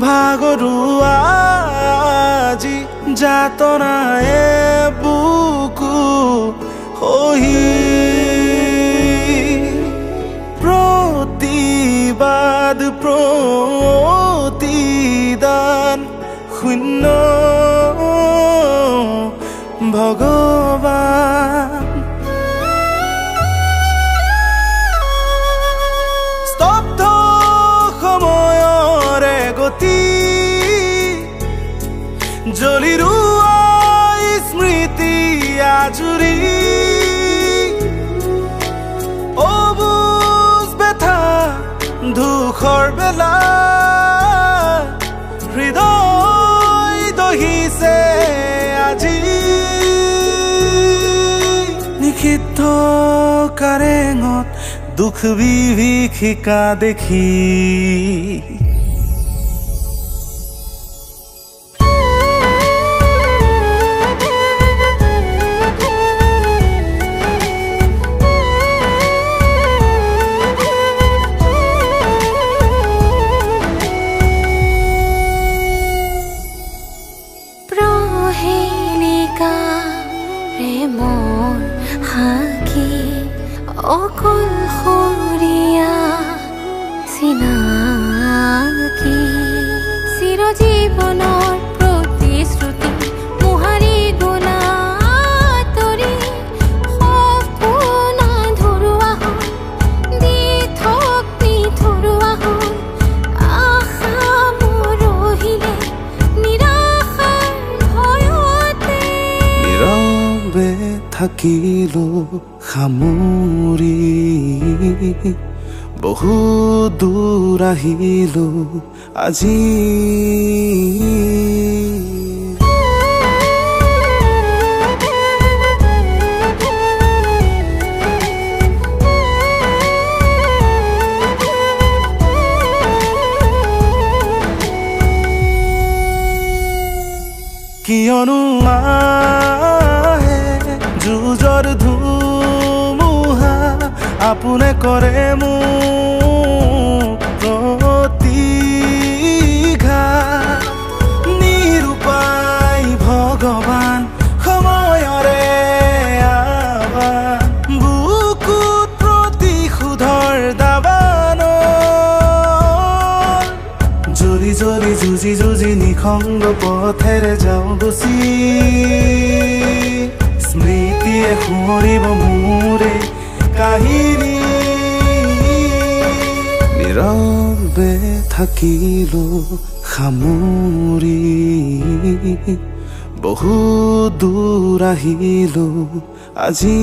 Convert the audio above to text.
ভাগৰুৱা আজি যাতনায়ে বুকু সহি প্ৰতিবাদ প্ৰতিদান শূন্য ভগৱান স্তব্ধ সময়ৰে গতি জ্বলি ৰোৱা স্মৃতি আজুৰি অবুজ বেথা দুখৰ বেলা হৃদয় দহিছে আজি নিষিদ্ধ কাৰেঙত দুখ বিভীষিকা দেখি প্ৰেমৰ সাক্ষী অকলশৰীয়া চিনাকি চিৰজীৱনৰ প্ৰতিশ্ৰুতি মোহাৰি গলা তৰি সপোন ধৰুৱা হ'ল দি থক নিথৰুৱা হ'ল আশা মৰহিলে নিৰাশাৰ ভয়তে নীৰৱে থাকিলো সামৰি বহু দূৰ আহিলো আজি কিয়নো যুঁজৰ ধুমুহা আপোনে কৰে মোক প্ৰতিঘাত নিৰুপায় ভগৱান সময়ৰে আহ্বান বুকুত প্ৰতিশোধৰ দাবান জ্বলি জ্বলি যুঁজি যুঁজি নিসংগ পথেৰে যাওঁ গুচি স্মৃতিয়ে সোঁৱৰিব মোৰে কাহিনী নীৰৱে থাকিলো সামৰি বহু দূৰ আহিলো আজি